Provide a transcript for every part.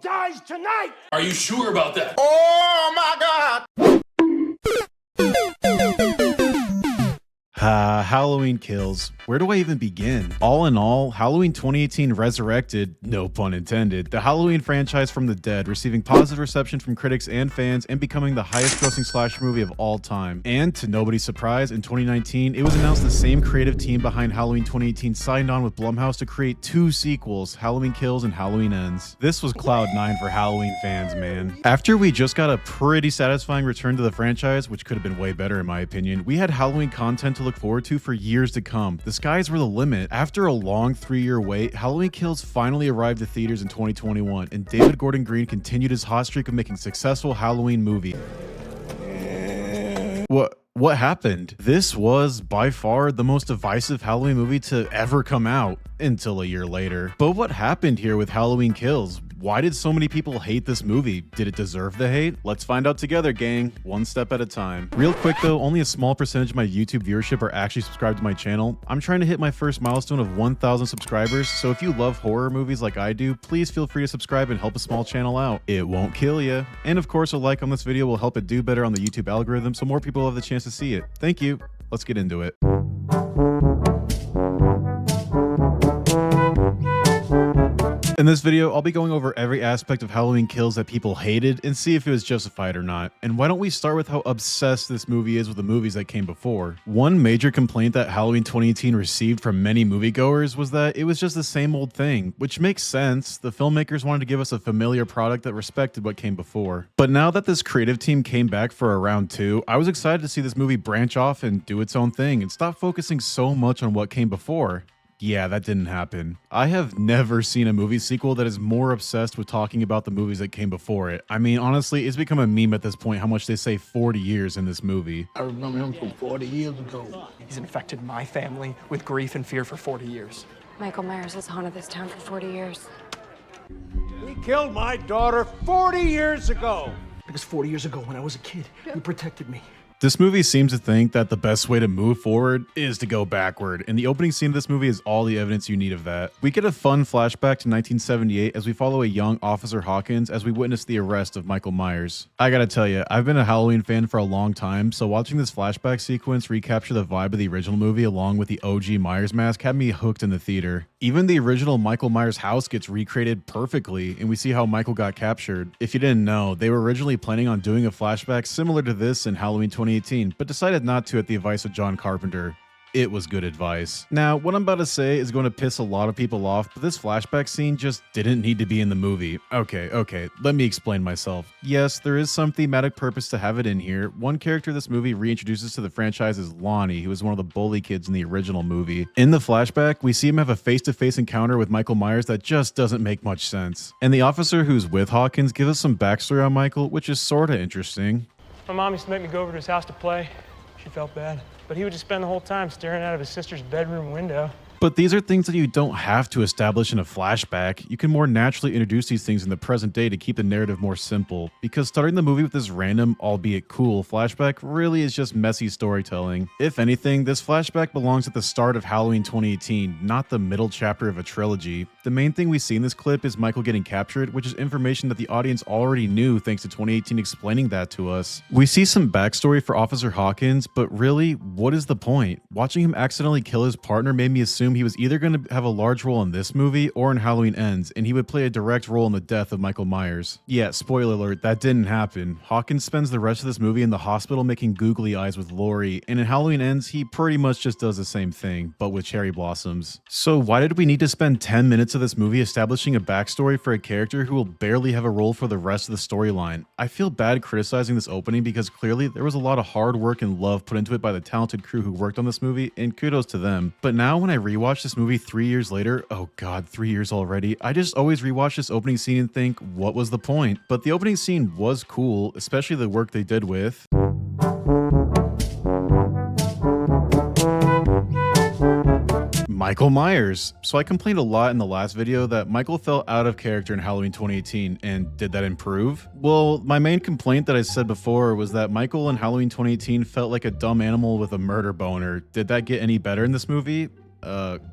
dies tonight! Are you sure about that? Oh my God! Halloween Kills. Where do I even begin? All in all, Halloween 2018 resurrected, no pun intended, the Halloween franchise from the dead, receiving positive reception from critics and fans and becoming the highest grossing slasher movie of all time. And to nobody's surprise, in 2019, it was announced the same creative team behind Halloween 2018 signed on with Blumhouse to create 2 sequels, Halloween Kills and Halloween Ends. This was Cloud 9 for Halloween fans, man. After we just got a pretty satisfying return to the franchise, which could have been way better in my opinion, we had Halloween content to look forward to for years to come. The skies were the limit. After a long 3-year wait, Halloween Kills finally arrived to theaters in 2021, and David Gordon Green continued his hot streak of making successful Halloween movies. What happened? This was by far the most divisive Halloween movie to ever come out, until a year later. But what happened here with Halloween Kills? Why did so many people hate this movie? Did it deserve the hate? Let's find out together, gang, one step at a time. Real quick though, only a small percentage of my YouTube viewership are actually subscribed to my channel. I'm trying to hit my first milestone of 1,000 subscribers, so if you love horror movies like I do, please feel free to subscribe and help a small channel out. It won't kill ya. And of course, a like on this video will help it do better on the YouTube algorithm so more people have the chance to see it. Thank you. Let's get into it. In this video, I'll be going over every aspect of Halloween Kills that people hated and see if it was justified or not. And why don't we start with how obsessed this movie is with the movies that came before. One major complaint that Halloween 2018 received from many moviegoers was that it was just the same old thing, which makes sense. The filmmakers wanted to give us a familiar product that respected what came before. But now that this creative team came back for a round 2, I was excited to see this movie branch off and do its own thing and stop focusing so much on what came before. Yeah, that didn't happen. I have never seen a movie sequel that is more obsessed with talking about the movies that came before it. I mean, honestly, it's become a meme at this point how much they say 40 years in this movie. I remember him from 40 years ago. He's infected my family with grief and fear for 40 years. Michael Myers has haunted this town for 40 years. He killed my daughter 40 years ago. Because 40 years ago, when I was a kid, you protected me. This movie seems to think that the best way to move forward is to go backward, and the opening scene of this movie is all the evidence you need of that. We get a fun flashback to 1978 as we follow a young Officer Hawkins as we witness the arrest of Michael Myers. I gotta tell you, I've been a Halloween fan for a long time, so watching this flashback sequence recapture the vibe of the original movie along with the OG Myers mask had me hooked in the theater. Even the original Michael Myers house gets recreated perfectly, and we see how Michael got captured. If you didn't know, they were originally planning on doing a flashback similar to this in Halloween 2018, but decided not to at the advice of John Carpenter. It was good advice. Now, what I'm about to say is going to piss a lot of people off, but this flashback scene just didn't need to be in the movie. Okay, let me explain myself. Yes, there is some thematic purpose to have it in here. One character this movie reintroduces to the franchise is Lonnie, who was one of the bully kids in the original movie. In the flashback, we see him have a face-to-face encounter with Michael Myers that just doesn't make much sense. And the officer who's with Hawkins gives us some backstory on Michael, which is sorta interesting. My mom used to make me go over to his house to play. She felt bad. But he would just spend the whole time staring out of his sister's bedroom window. But these are things that you don't have to establish in a flashback. You can more naturally introduce these things in the present day to keep the narrative more simple. Because starting the movie with this random, albeit cool, flashback really is just messy storytelling. If anything, this flashback belongs at the start of Halloween 2018, not the middle chapter of a trilogy. The main thing we see in this clip is Michael getting captured, which is information that the audience already knew thanks to 2018 explaining that to us. We see some backstory for Officer Hawkins, but really, what is the point? Watching him accidentally kill his partner made me assume he was either going to have a large role in this movie or in Halloween Ends, and he would play a direct role in the death of Michael Myers. Yeah, spoiler alert, that didn't happen. Hawkins spends the rest of this movie in the hospital making googly eyes with Laurie, and in Halloween Ends, he pretty much just does the same thing, but with cherry blossoms. So why did we need to spend 10 minutes of this movie establishing a backstory for a character who will barely have a role for the rest of the storyline? I feel bad criticizing this opening because clearly there was a lot of hard work and love put into it by the talented crew who worked on this movie, and kudos to them. But now when I rewatch this movie 3 years later, oh god, 3 years already, I just always rewatch this opening scene and think, what was the point? But the opening scene was cool, especially the work they did with Michael Myers. So I complained a lot in the last video that Michael felt out of character in Halloween 2018, and did that improve? Well, my main complaint that I said before was that Michael in Halloween 2018 felt like a dumb animal with a murder boner. Did that get any better in this movie?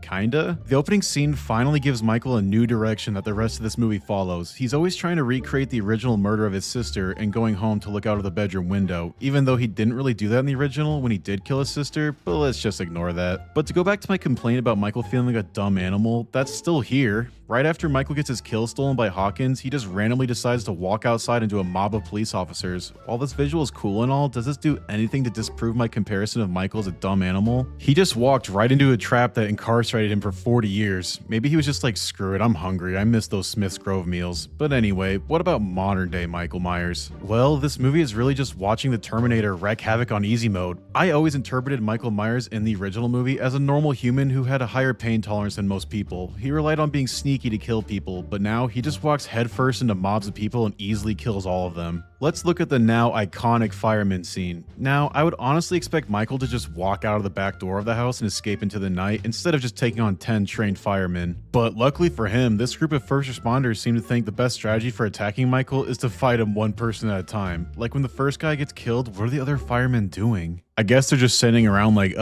Kinda. The opening scene finally gives Michael a new direction that the rest of this movie follows. He's always trying to recreate the original murder of his sister and going home to look out of the bedroom window, even though he didn't really do that in the original when he did kill his sister, but let's just ignore that. But to go back to my complaint about Michael feeling like a dumb animal, that's still here. Right after Michael gets his kill stolen by Hawkins, he just randomly decides to walk outside into a mob of police officers. While this visual is cool and all, does this do anything to disprove my comparison of Michael as a dumb animal? He just walked right into a trap that incarcerated him for 40 years. Maybe he was just like, screw it, I'm hungry, I miss those Smith's Grove meals. But anyway, what about modern day Michael Myers? Well, this movie is really just watching the Terminator wreak havoc on easy mode. I always interpreted Michael Myers in the original movie as a normal human who had a higher pain tolerance than most people. He relied on being sneaky to kill people, but now he just walks headfirst into mobs of people and easily kills all of them. Let's look at the now iconic fireman scene. Now, I would honestly expect Michael to just walk out of the back door of the house and escape into the night instead of just taking on 10 trained firemen. But luckily for him, this group of first responders seem to think the best strategy for attacking Michael is to fight him one person at a time. Like when the first guy gets killed, what are the other firemen doing? I guess they're just sitting around like,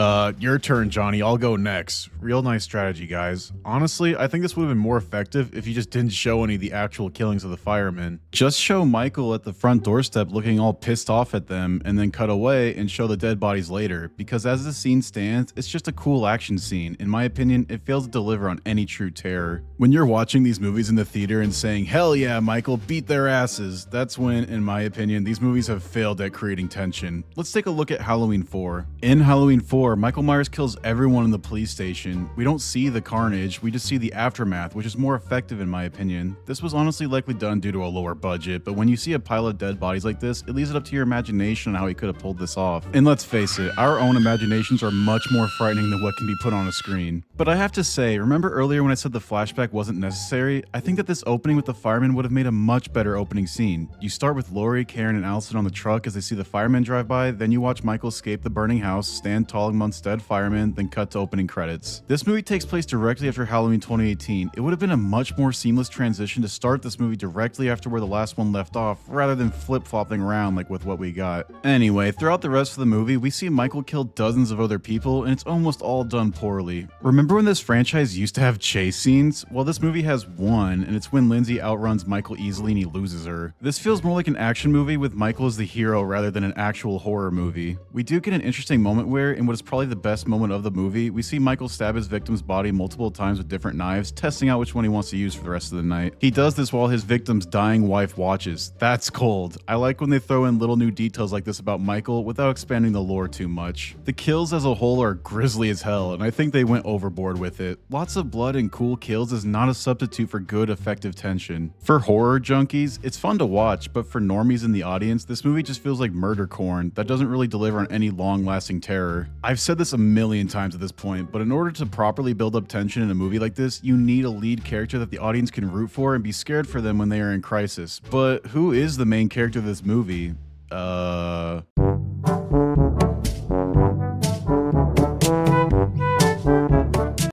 your turn, Johnny, I'll go next. Real nice strategy, guys. Honestly, I think this would have been more effective if you just didn't show any of the actual killings of the firemen. Just show Michael at the front doorstep looking all pissed off at them and then cut away and show the dead bodies later, because as the scene stands, it's just a cool action scene. In my opinion, it fails to deliver on any true terror. When you're watching these movies in the theater and saying, hell yeah, Michael, beat their asses, that's when, in my opinion, these movies have failed at creating tension. Let's take a look at Halloween 4. In Halloween 4, Michael Myers kills everyone in the police station. We don't see the carnage, we just see the aftermath, which is more effective in my opinion. This was honestly likely done due to a lower budget, but when you see a pile of dead bodies like this, it leaves it up to your imagination on how he could have pulled this off. And let's face it, our own imaginations are much more frightening than what can be put on a screen. But I have to say, remember earlier when I said the flashback wasn't necessary? I think that this opening with the firemen would have made a much better opening scene. You start with Laurie, Karen, and Allison on the truck as they see the firemen drive by, then you watch Michael escape the burning house, stand tall amongst dead firemen, then cut to opening credits. This movie takes place directly after Halloween 2018. It would have been a much more seamless transition to start this movie directly after where the last one left off, rather than flip-flopping around like with what we got. Anyway, throughout the rest of the movie, we see Michael kill dozens of other people, and it's almost all done poorly. Remember when this franchise used to have chase scenes? Well, this movie has one, and it's when Lindsay outruns Michael easily and he loses her. This feels more like an action movie with Michael as the hero rather than an actual horror movie. We do get an interesting moment where, in what is probably the best moment of the movie, we see Michael stab his victim's body multiple times with different knives, testing out which one he wants to use for the rest of the night. He does this while his victim's dying wife watches. That's cold. I like when they throw in little new details like this about Michael without expanding the lore too much. The kills as a whole are grisly as hell, and I think they went overboard with it. Lots of blood and cool kills is not a substitute for good, effective tension. For horror junkies, it's fun to watch, but for normies in the audience, this movie just feels like murder corn that doesn't really deliver on any long-lasting terror. I've said this a million times at this point, but in order to properly build up tension in a movie like this, you need a lead character that the audience can root for and be scared for them when they are in crisis. But who is the main character of this movie?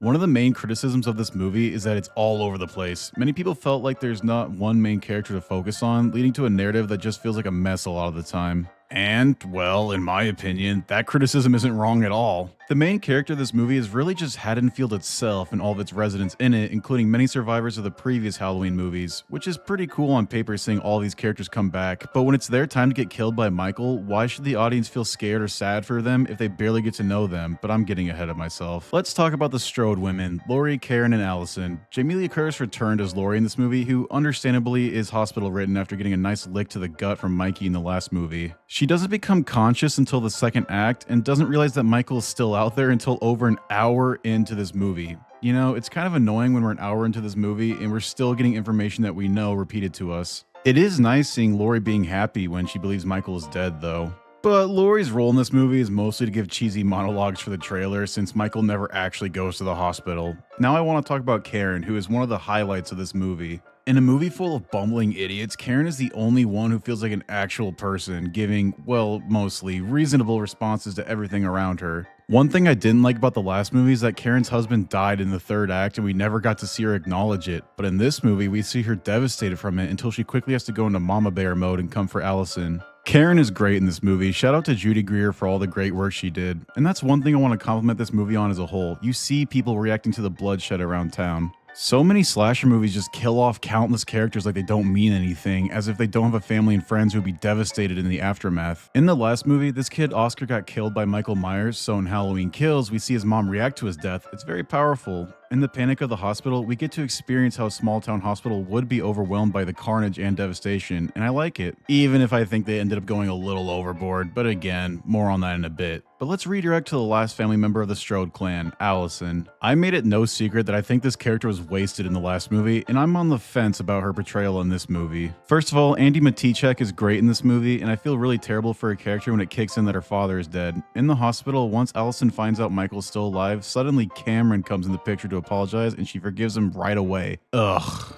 One of the main criticisms of this movie is that it's all over the place. Many people felt like there's not one main character to focus on, leading to a narrative that just feels like a mess a lot of the time. And, well, in my opinion, that criticism isn't wrong at all. The main character of this movie is really just Haddonfield itself and all of its residents in it, including many survivors of the previous Halloween movies, which is pretty cool on paper seeing all these characters come back, but when it's their time to get killed by Michael, why should the audience feel scared or sad for them if they barely get to know them? But I'm getting ahead of myself. Let's talk about the Strode women, Laurie, Karen, and Allison. Jamie Lee Curtis returned as Laurie in this movie, who understandably is hospital-ridden after getting a nice lick to the gut from Mikey in the last movie. She doesn't become conscious until the second act and doesn't realize that Michael is still out there until over an hour into this movie. You know, it's kind of annoying when we're an hour into this movie and we're still getting information that we know repeated to us. It is nice seeing Laurie being happy when she believes Michael is dead, though. But Laurie's role in this movie is mostly to give cheesy monologues for the trailer, since Michael never actually goes to the hospital. Now I want to talk about Karen, who is one of the highlights of this movie. In a movie full of bumbling idiots, Karen is the only one who feels like an actual person, giving, well, mostly reasonable responses to everything around her. One thing I didn't like about the last movie is that Karen's husband died in the third act and we never got to see her acknowledge it, but in this movie we see her devastated from it until she quickly has to go into mama bear mode and come for Allison. Karen is great in this movie. Shout out to Judy Greer for all the great work she did. And that's one thing I want to compliment this movie on as a whole. You see people reacting to the bloodshed around town. So many slasher movies just kill off countless characters like they don't mean anything, as if they don't have a family and friends who would be devastated in the aftermath. In the last movie, this kid Oscar got killed by Michael Myers, so in Halloween Kills, we see his mom react to his death. It's very powerful. In the panic of the hospital, we get to experience how a small town hospital would be overwhelmed by the carnage and devastation, and I like it. Even if I think they ended up going a little overboard, but again, more on that in a bit. But let's redirect to the last family member of the Strode clan, Allison. I made it no secret that I think this character was wasted in the last movie, and I'm on the fence about her portrayal in this movie. First of all, Andy Matichak is great in this movie, and I feel really terrible for her character when it kicks in that her father is dead. In the hospital, once Allison finds out Michael's still alive, suddenly Cameron comes in the picture to apologize, and she forgives him right away. Ugh.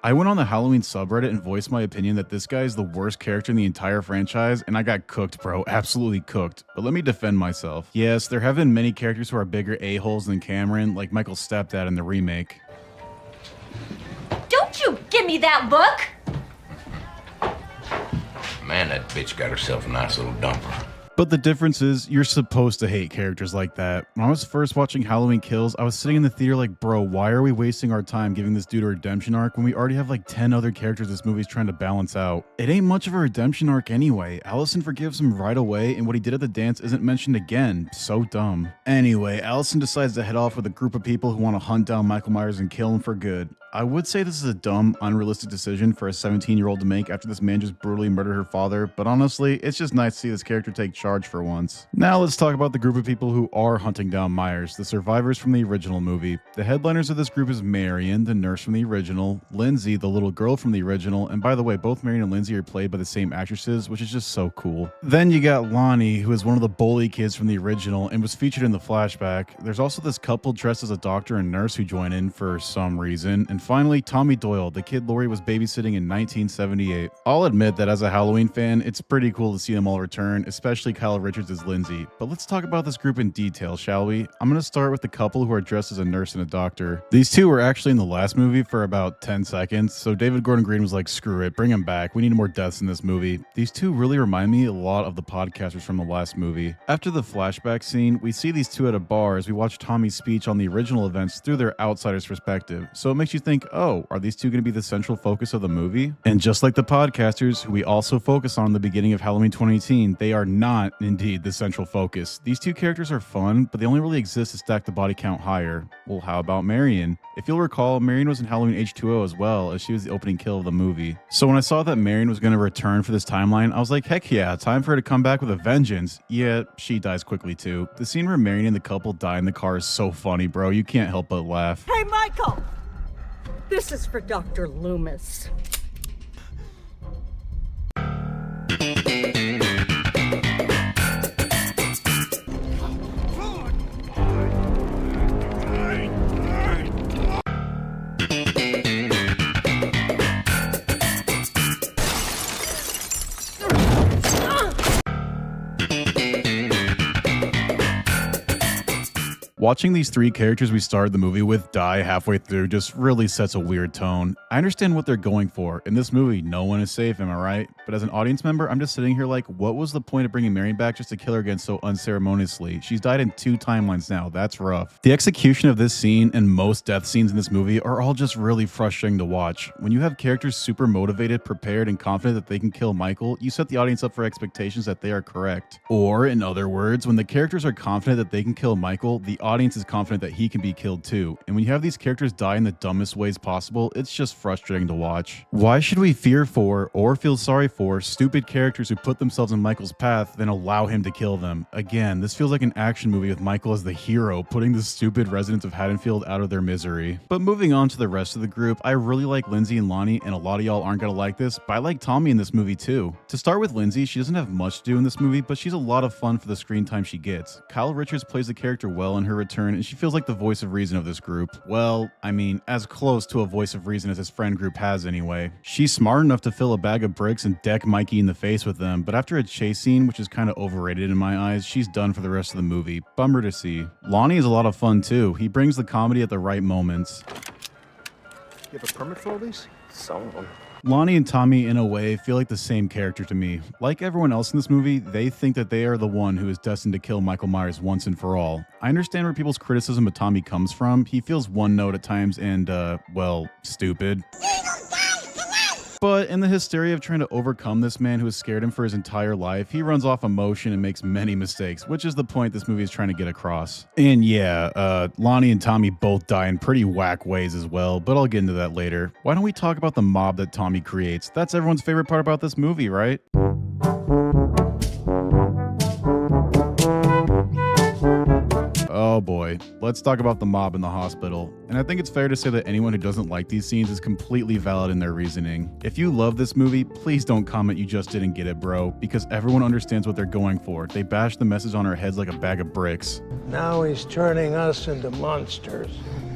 I went on the Halloween subreddit and voiced my opinion that this guy is the worst character in the entire franchise, and I got cooked, bro. Absolutely cooked. But let me defend myself. Yes, there have been many characters who are bigger a-holes than Cameron, like Michael's stepdad in the remake. Don't you give me that look! Man, that bitch got herself a nice little dumper. But the difference is, you're supposed to hate characters like that. When I was first watching Halloween Kills, I was sitting in the theater like, bro, why are we wasting our time giving this dude a redemption arc when we already have like 10 other characters this movie's trying to balance out? It ain't much of a redemption arc anyway. Allison forgives him right away, and what he did at the dance isn't mentioned again. So dumb. Anyway, Allison decides to head off with a group of people who want to hunt down Michael Myers and kill him for good. I would say this is a dumb, unrealistic decision for a 17-year-old to make after this man just brutally murdered her father, but honestly, it's just nice to see this character take charge for once. Now let's talk about the group of people who are hunting down Myers, the survivors from the original movie. The headliners of this group is Marion, the nurse from the original, Lindsay, the little girl from the original, and by the way, both Marion and Lindsay are played by the same actresses, which is just so cool. Then you got Lonnie, who is one of the bully kids from the original and was featured in the flashback. There's also this couple dressed as a doctor and nurse who join in for some reason, and finally, Tommy Doyle, the kid Laurie was babysitting in 1978. I'll admit that as a Halloween fan, it's pretty cool to see them all return, especially Kyle Richards as Lindsay. But let's talk about this group in detail, shall we? I'm going to start with the couple who are dressed as a nurse and a doctor. These two were actually in the last movie for about 10 seconds, so David Gordon Green was like, screw it, bring them back. We need more deaths in this movie. These two really remind me a lot of the podcasters from the last movie. After the flashback scene, we see these two at a bar as we watch Tommy's speech on the original events through their outsider's perspective. So it makes you think, oh, are these two going to be the central focus of the movie? And just like the podcasters, who we also focus on in the beginning of Halloween 2018, they are not indeed the central focus. These two characters are fun, but they only really exist to stack the body count higher. Well, how about Marion? If you'll recall, Marion was in Halloween H2O as well, as she was the opening kill of the movie. So when I saw that Marion was going to return for this timeline, I was like, heck yeah, time for her to come back with a vengeance. Yeah, she dies quickly too. The scene where Marion and the couple die in the car is so funny, bro. You can't help but laugh. Hey, Michael! This is for Dr. Loomis. Watching these three characters we started the movie with die halfway through just really sets a weird tone. I understand what they're going for. In this movie, no one is safe, am I right? But as an audience member, I'm just sitting here like, what was the point of bringing Marion back just to kill her again so unceremoniously? She's died in 2 timelines now. That's rough. The execution of this scene and most death scenes in this movie are all just really frustrating to watch. When you have characters super motivated, prepared, and confident that they can kill Michael, you set the audience up for expectations that they are correct. Or, in other words, when the characters are confident that they can kill Michael, the audience is confident that he can be killed too. And when you have these characters die in the dumbest ways possible, it's just frustrating to watch. Why should we fear for or feel sorry for stupid characters who put themselves in Michael's path then allow him to kill them? Again, this feels like an action movie with Michael as the hero, putting the stupid residents of Haddonfield out of their misery. But moving on to the rest of the group, I really like Lindsay and Lonnie, and a lot of y'all aren't gonna like this, but I like Tommy in this movie too. To start with Lindsay, she doesn't have much to do in this movie, but she's a lot of fun for the screen time she gets. Kyle Richards plays the character well in her return, and she feels like the voice of reason of this group. Well, I mean, as close to a voice of reason as his friend group has anyway. She's smart enough to fill a bag of bricks and deck Mikey in the face with them, but after a chase scene, which is kind of overrated in my eyes, she's done for the rest of the movie. Bummer to see. Lonnie is a lot of fun too. He brings the comedy at the right moments. You have a permit for all these? Some of them. Lonnie and Tommy, in a way, feel like the same character to me. Like everyone else in this movie, they think that they are the one who is destined to kill Michael Myers once and for all. I understand where people's criticism of Tommy comes from. He feels one note at times and, well, stupid. But in the hysteria of trying to overcome this man who has scared him for his entire life, he runs off emotion and makes many mistakes, which is the point this movie is trying to get across. And yeah, Lonnie and Tommy both die in pretty whack ways as well, but I'll get into that later. Why don't we talk about the mob that Tommy creates? That's everyone's favorite part about this movie, right? Oh boy, let's talk about the mob in the hospital. And I think it's fair to say that anyone who doesn't like these scenes is completely valid in their reasoning. If you love this movie, please don't comment you just didn't get it, bro, because everyone understands what they're going for. They bash the message on our heads like a bag of bricks. Now he's turning us into monsters.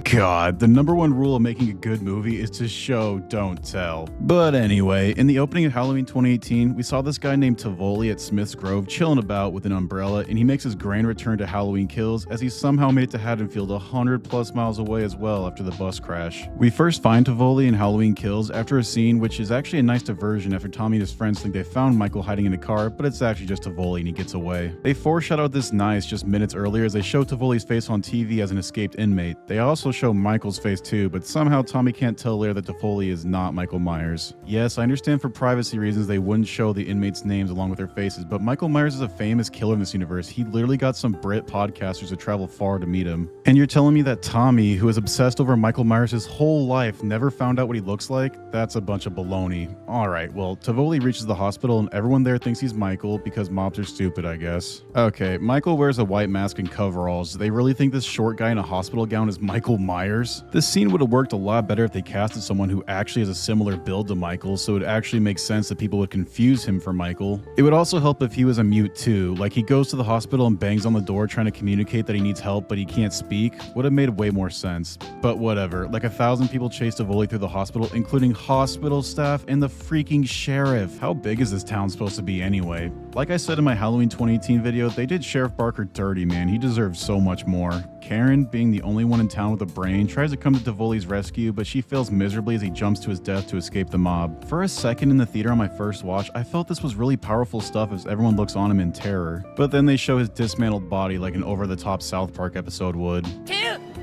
God, the number one rule of making a good movie is to show, don't tell. But anyway, in the opening of Halloween 2018, we saw this guy named Tivoli at Smith's Grove chilling about with an umbrella, and he makes his grand return to Halloween Kills as he somehow made it to Haddonfield 100+ miles away as well after the bus crash. We first find Tivoli in Halloween Kills after a scene which is actually a nice diversion after Tommy and his friends think they found Michael hiding in a car, but it's actually just Tivoli and he gets away. They foreshadowed this nice just minutes earlier as they show Tivoli's face on TV as an escaped inmate. They also show Michael's face too, but somehow Tommy can't tell later that Tivoli is not Michael Myers. Yes, I understand for privacy reasons they wouldn't show the inmates' names along with their faces, but Michael Myers is a famous killer in this universe. He literally got some Brit podcasters to travel far to meet him. And you're telling me that Tommy, who is obsessed over Michael Myers his whole life, never found out what he looks like? That's a bunch of baloney. Alright, well, Tivoli reaches the hospital and everyone there thinks he's Michael because mobs are stupid, I guess. Okay, Michael wears a white mask and coveralls. They really think this short guy in a hospital gown is Michael Myers? This scene would have worked a lot better if they casted someone who actually has a similar build to Michael, so it actually makes sense that people would confuse him for Michael. It would also help if he was a mute too, like he goes to the hospital and bangs on the door trying to communicate that he needs help but he can't speak. Would have made way more sense. But whatever, like 1,000 people chased Tivoli through the hospital, including hospital staff and the freaking sheriff. How big is this town supposed to be anyway? Like I said in my Halloween 2018 video, they did Sheriff Barker dirty, man. He deserves so much more. Karen, being the only one in town with a brain, tries to come to Tivoli's rescue, but she fails miserably as he jumps to his death to escape the mob. For a second in the theater on my first watch, I felt this was really powerful stuff as everyone looks on him in terror. But then they show his dismantled body like an over-the-top South Park episode would.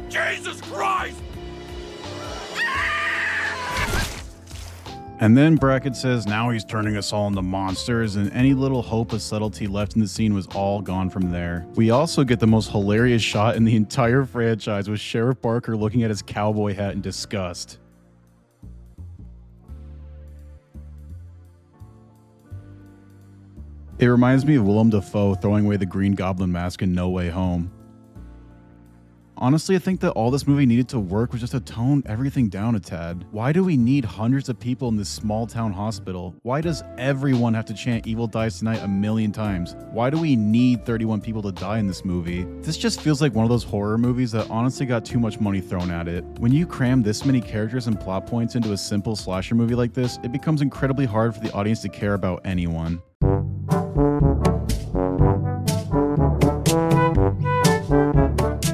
Jesus Christ! And then Brackett says now he's turning us all into monsters, and any little hope of subtlety left in the scene was all gone from there. We also get the most hilarious shot in the entire franchise with Sheriff Barker looking at his cowboy hat in disgust. It reminds me of Willem Dafoe throwing away the Green Goblin mask in No Way Home. Honestly, I think that all this movie needed to work was just to tone everything down a tad. Why do we need hundreds of people in this small town hospital? Why does everyone have to chant "Evil Dies Tonight" a million times? Why do we need 31 people to die in this movie? This just feels like one of those horror movies that honestly got too much money thrown at it. When you cram this many characters and plot points into a simple slasher movie like this, it becomes incredibly hard for the audience to care about anyone.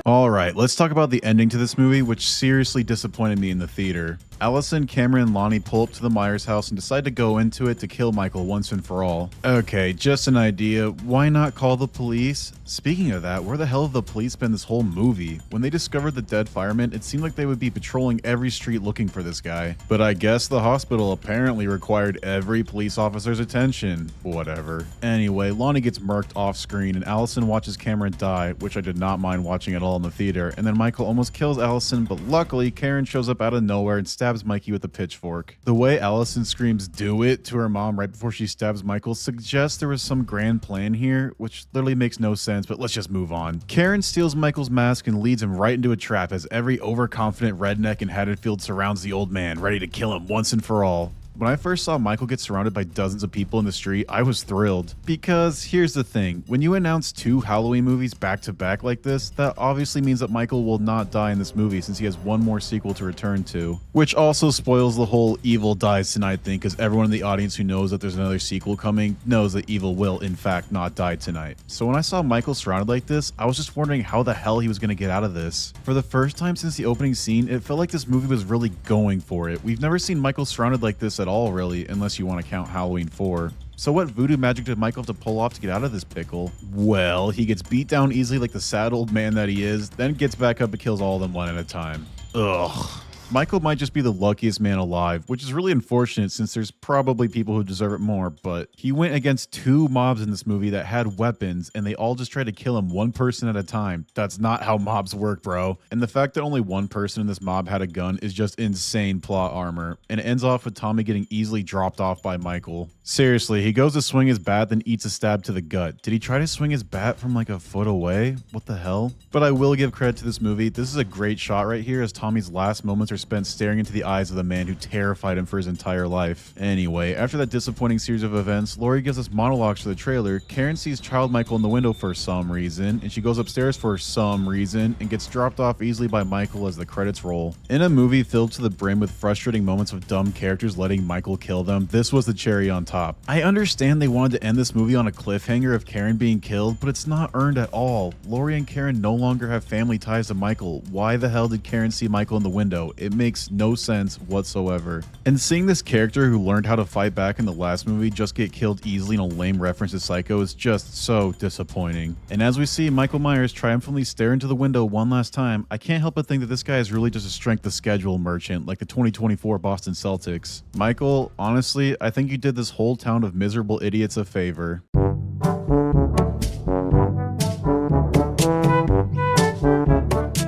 Alright, let's talk about the ending to this movie, which seriously disappointed me in the theater. Allison, Cameron, and Lonnie pull up to the Myers house and decide to go into it to kill Michael once and for all. Okay, just an idea. Why not call the police? Speaking of that, where the hell have the police been this whole movie? When they discovered the dead fireman, it seemed like they would be patrolling every street looking for this guy. But I guess the hospital apparently required every police officer's attention. Whatever. Anyway, Lonnie gets murked off screen and Allison watches Cameron die, which I did not mind watching at all in the theater, and then Michael almost kills Allison, but luckily Karen shows up out of nowhere and stabs Mikey with a pitchfork. The way Allison screams "do it" to her mom right before she stabs Michael suggests there was some grand plan here, which literally makes no sense, but let's just move on. Karen steals Michael's mask and leads him right into a trap as every overconfident redneck in Haddonfield surrounds the old man, ready to kill him once and for all. When I first saw Michael get surrounded by dozens of people in the street, I was thrilled. Because here's the thing, when you announce 2 Halloween movies back to back like this, that obviously means that Michael will not die in this movie since he has one more sequel to return to. Which also spoils the whole Evil Dies Tonight thing, because everyone in the audience who knows that there's another sequel coming knows that Evil will in fact not die tonight. So when I saw Michael surrounded like this, I was just wondering how the hell he was going to get out of this. For the first time since the opening scene, it felt like this movie was really going for it. We've never seen Michael surrounded like this at all really, unless you want to count Halloween 4. So what voodoo magic did Michael have to pull off to get out of this pickle? Well, he gets beat down easily like the sad old man that he is, then gets back up and kills all of them one at a time. Ugh. Michael might just be the luckiest man alive, which is really unfortunate since there's probably people who deserve it more, but he went against 2 mobs in this movie that had weapons and they all just tried to kill him one person at a time. That's not how mobs work, bro. And the fact that only one person in this mob had a gun is just insane plot armor. And it ends off with Tommy getting easily dropped off by Michael. Seriously, he goes to swing his bat then eats a stab to the gut. Did he try to swing his bat from like a foot away? What the hell? But I will give credit to this movie. This is a great shot right here as Tommy's last moments are spent staring into the eyes of the man who terrified him for his entire life. Anyway, after that disappointing series of events, Laurie gives us monologues for the trailer. Karen sees Child Michael in the window for some reason, and she goes upstairs for some reason and gets dropped off easily by Michael as the credits roll. In a movie filled to the brim with frustrating moments of dumb characters letting Michael kill them, this was the cherry on top. I understand they wanted to end this movie on a cliffhanger of Karen being killed, but it's not earned at all. Laurie and Karen no longer have family ties to Michael. Why the hell did Karen see Michael in the window? It makes no sense whatsoever. And seeing this character who learned how to fight back in the last movie just get killed easily in a lame reference to Psycho is just so disappointing. And as we see Michael Myers triumphantly stare into the window one last time, I can't help but think that this guy is really just a strength of schedule merchant like the 2024 Boston Celtics. Michael, honestly, I think you did this whole town of miserable idiots a favor.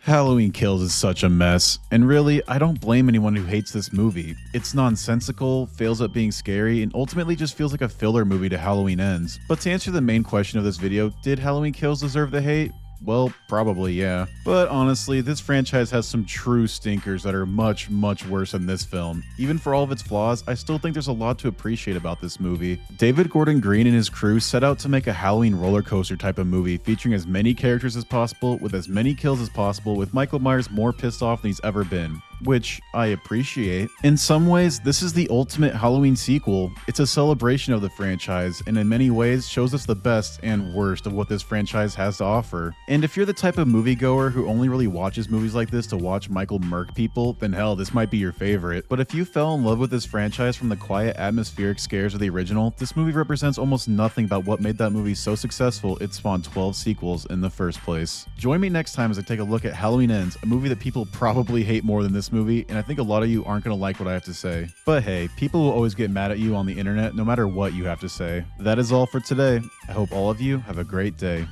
Halloween Kills is such a mess, and really, I don't blame anyone who hates this movie. It's nonsensical, fails at being scary, and ultimately just feels like a filler movie to Halloween Ends. But to answer the main question of this video, did Halloween Kills deserve the hate? Well, probably, yeah. But honestly, this franchise has some true stinkers that are much, much worse than this film. Even for all of its flaws, I still think there's a lot to appreciate about this movie. David Gordon Green and his crew set out to make a Halloween roller coaster type of movie featuring as many characters as possible, with as many kills as possible, with Michael Myers more pissed off than he's ever been. Which I appreciate. In some ways, this is the ultimate Halloween sequel. It's a celebration of the franchise, and in many ways shows us the best and worst of what this franchise has to offer. And if you're the type of moviegoer who only really watches movies like this to watch Michael murk people, then hell, this might be your favorite. But if you fell in love with this franchise from the quiet, atmospheric scares of the original, this movie represents almost nothing about what made that movie so successful it spawned 12 sequels in the first place. Join me next time as I take a look at Halloween Ends, a movie that people probably hate more than this movie, and I think a lot of you aren't going to like what I have to say. But hey, people will always get mad at you on the internet no matter what you have to say. That is all for today. I hope all of you have a great day.